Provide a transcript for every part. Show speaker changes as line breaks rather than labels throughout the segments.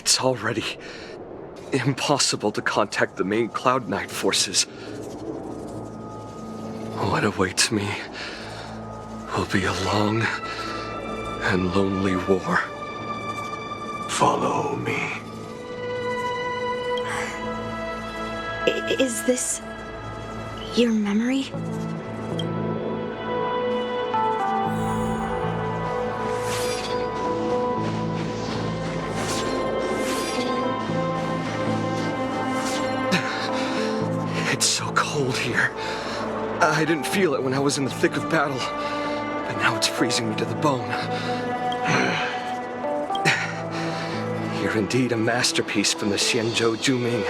It's already impossible to contact the main Cloud Knight forces. What awaits me will be a long and lonely war.
Follow me.
Is this your memory?
It's so cold here. I didn't feel it when I was in the thick of battle, but now it's freezing me to the bone. You're indeed a masterpiece from the Xianzhou Juming.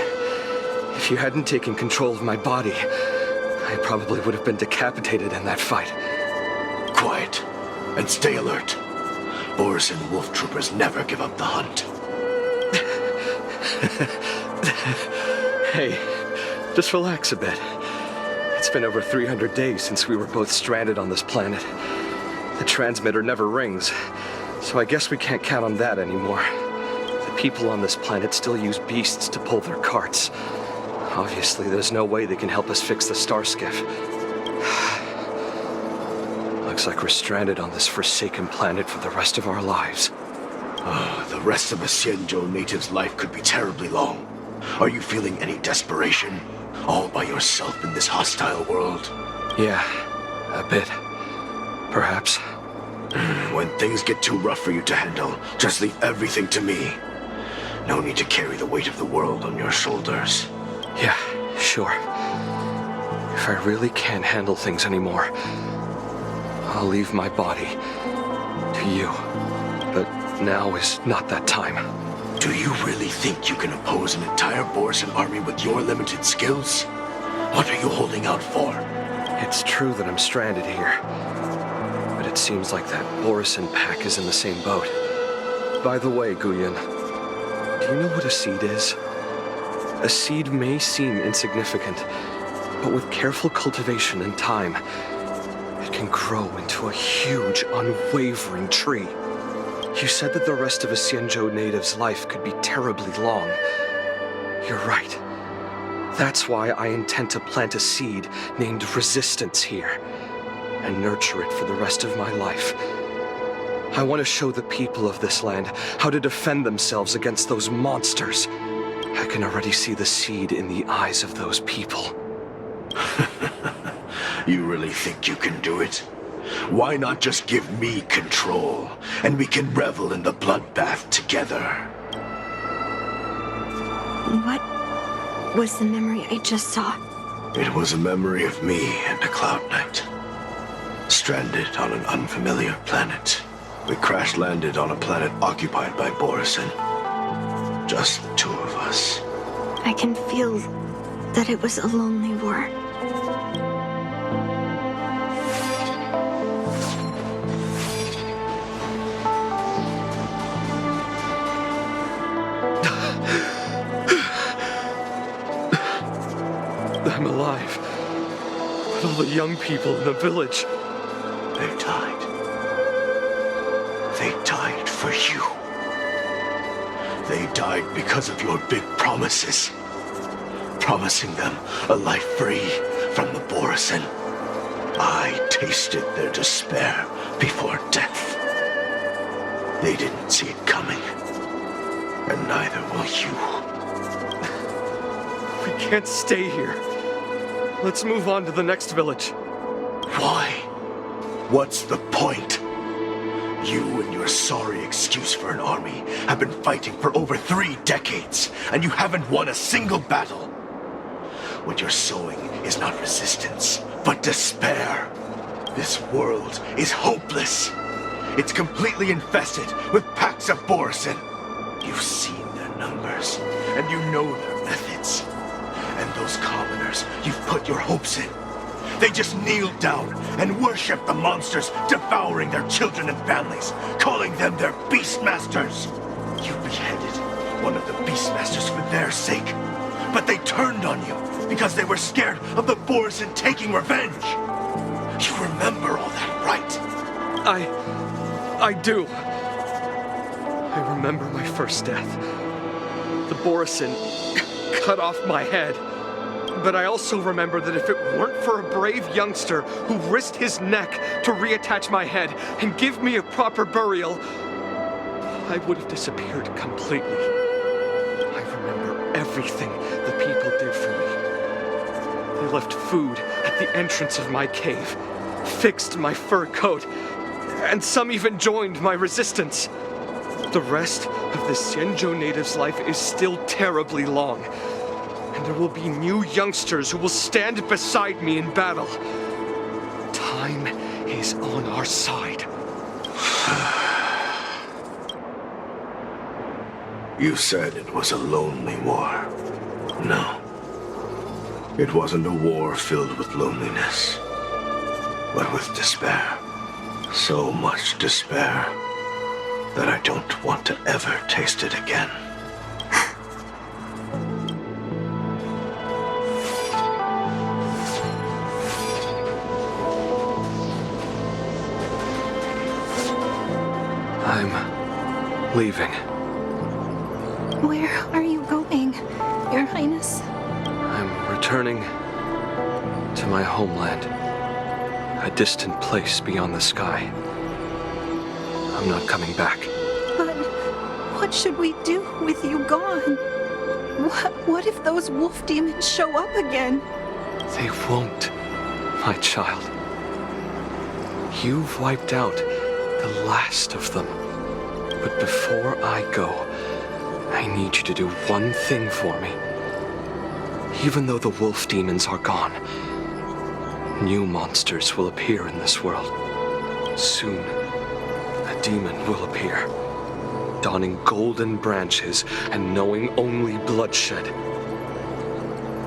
If you hadn't taken control of my body, I probably would have been decapitated in that fight.
Quiet, and stay alert. Boris and wolf troopers never give up the hunt.
Hey, just relax a bit. It's been over 300 days since we were both stranded on this planet. The transmitter never rings, so I guess we can't count on that anymore. The people on this planet still use beasts to pull their carts. Obviously, there's no way they can help us fix the star skiff. Looks like we're stranded on this forsaken planet for the rest of our lives.
The rest of a Xianzhou native's life could be terribly long. Are you feeling any desperation? All by yourself in this hostile world?
Yeah, a bit. Perhaps.
When things get too rough for you to handle, just leave everything to me. No need to carry the weight of the world on your shoulders.
Yeah, sure. If I really can't handle things anymore, I'll leave my body to you. But now is not that time.
Do you really think you can oppose an entire Borisan army with your limited skills? What are you holding out for?
It's true that I'm stranded here, but it seems like that Borisan pack is in the same boat. By the way, Guyun, do you know what a seed is? A seed may seem insignificant, but with careful cultivation and time, it can grow into a huge, unwavering tree. You said that the rest of a Xianzhou native's life could be terribly long. You're right. That's why I intend to plant a seed named Resistance here, and nurture it for the rest of my life. I want to show the people of this land how to defend themselves against those monsters. I can already see the seed in the eyes of those people.
You really think you can do it? Why not just give me control, and we can revel in the bloodbath together?
What was the memory I just saw?
It was a memory of me and a Cloud Knight. Stranded on an unfamiliar planet. We crash-landed on a planet occupied by Borisan. Just the two of us.
I can feel that it was a lonely war.
I'm alive. But all the young people in the village...
They died. They died for you. They died because of your big promises. Promising them a life free from the Borisan. I tasted their despair before death. They didn't see it coming. And neither will you.
We can't stay here. Let's move on to the next village.
Why? What's the point? You and your sorry excuse for an army have been fighting for over 3 decades, and you haven't won a single battle. What you're sowing is not resistance, but despair. This world is hopeless. It's completely infested with packs of Borisan. You've seen their numbers, and you know their methods. And those commoners you've put your hopes in, they just kneel down and worship the monsters devouring their children and families, calling them their Beastmasters. You beheaded one of the Beastmasters for their sake, but they turned on you because they were scared of the Borisan taking revenge. You remember all that, right?
I do. I remember my first death. the Borisin cut off my head. But I also remember that if it weren't for a brave youngster who risked his neck to reattach my head and give me a proper burial, I would have disappeared completely. I remember everything the people did for me. They left food at the entrance of my cave, fixed my fur coat, and some even joined my resistance. The rest of the Xianzhou native's life is still terribly long, and there will be new youngsters who will stand beside me in battle. Time is on our side.
You said it was a lonely war. No. It wasn't a war filled with loneliness, but with despair. So much despair that I don't want to ever taste it again.
I'm leaving.
Where are you going, Your Highness?
I'm returning to my homeland, a distant place beyond the sky. I'm not coming back.
But what should we do with you gone? What if those wolf demons show up again?
They won't, my child. You've wiped out the last of them. But before I go, I need you to do one thing for me. Even though the wolf demons are gone, new monsters will appear in this world. Soon, a demon will appear, donning golden branches and knowing only bloodshed.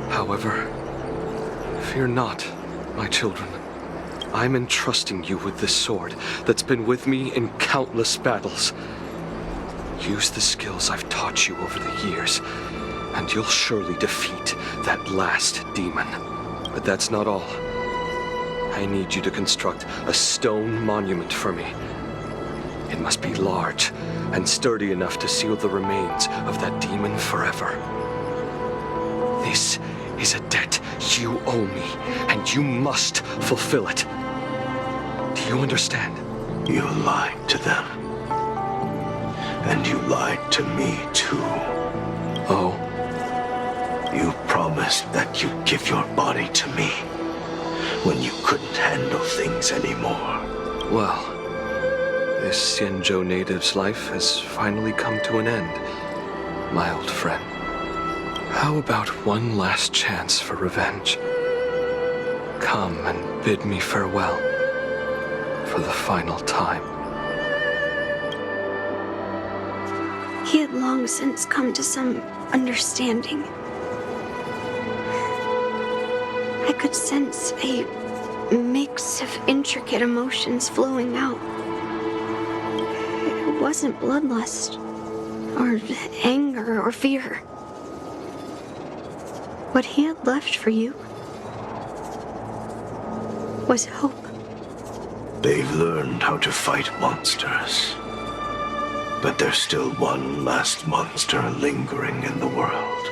However, fear not, my children. I'm entrusting you with this sword that's been with me in countless battles. Use the skills I've taught you over the years, and you'll surely defeat that last demon. But that's not all. I need you to construct a stone monument for me. It must be large and sturdy enough to seal the remains of that demon forever. This is a debt you owe me, and you must fulfill it. Do you understand?
You lied to them. And you lied to me, too.
Oh?
You promised that you'd give your body to me when you couldn't handle things anymore.
Well, this Xianzhou native's life has finally come to an end, my old friend. How about one last chance for revenge? Come and bid me farewell for the final time.
He had long since come to some understanding. I could sense a mix of intricate emotions flowing out. It wasn't bloodlust, or anger, or fear. What he had left for you was hope.
They've learned how to fight monsters. But there's still one last monster lingering in the world.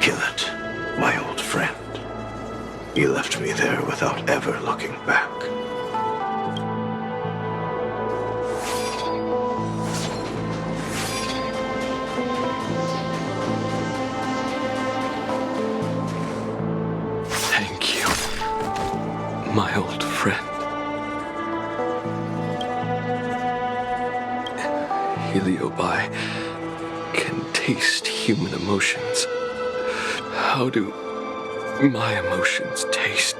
Kill it, my old friend. He left me there without ever looking back.
Thank you, my old friend. Heliobi can taste human emotions. How do my emotions taste?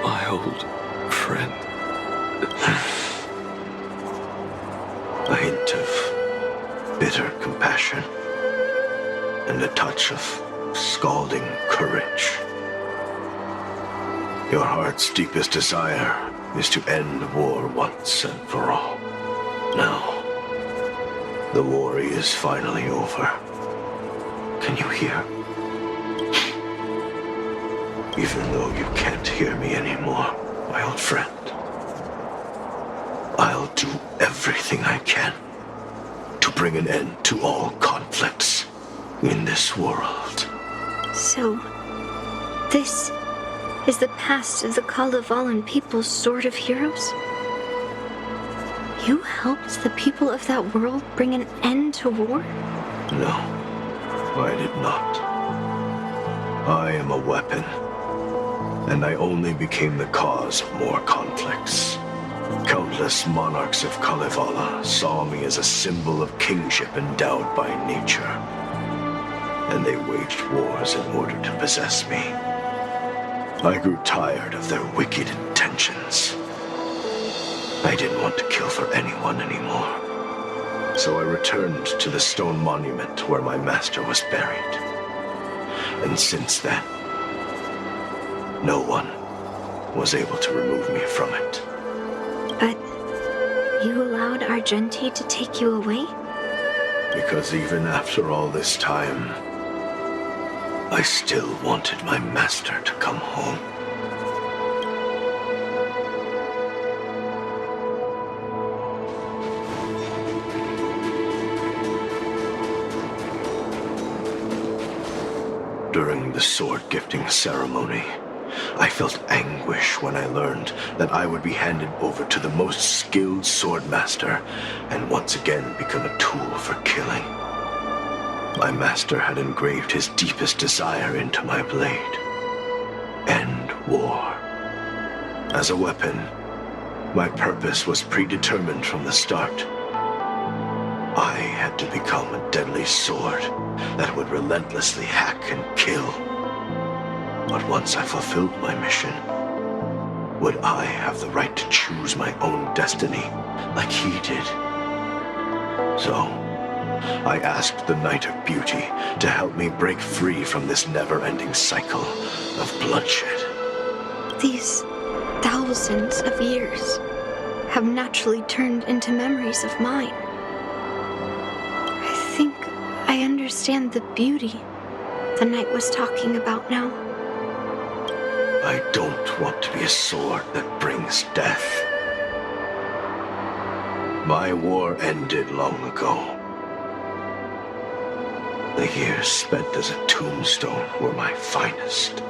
My old friend.
A hint of bitter compassion and a touch of scalding courage. Your heart's deepest desire is to end war once and for all. Now, the war is finally over. Can you hear? Even though you can't hear me anymore, my old friend, I'll do everything I can to bring an end to all conflicts in this world.
So, this is the past of the Kalevalan people's Sword of Heroes? You helped the people of that world bring an end to war?
No, I did not. I am a weapon, and I only became the cause of more conflicts. Countless monarchs of Kalevala saw me as a symbol of kingship endowed by nature, and they waged wars in order to possess me. I grew tired of their wicked intentions. I didn't want to kill for anyone anymore. So I returned to the stone monument where my master was buried. And since then, no one was able to remove me from it.
But you allowed Argenti to take you away?
Because even after all this time, I still wanted my master to come home. During the sword gifting ceremony, I felt anguish when I learned that I would be handed over to the most skilled swordmaster and once again become a tool for killing. My master had engraved his deepest desire into my blade. End war. As a weapon, my purpose was predetermined from the start. I had to become a deadly sword that would relentlessly hack and kill. But once I fulfilled my mission, would I have the right to choose my own destiny like he did? So, I asked the Knight of Beauty to help me break free from this never-ending cycle of bloodshed.
These thousands of years have naturally turned into memories of mine. I think I understand the beauty the knight was talking about now.
I don't want to be a sword that brings death. My war ended long ago. The years spent as a tombstone were my finest.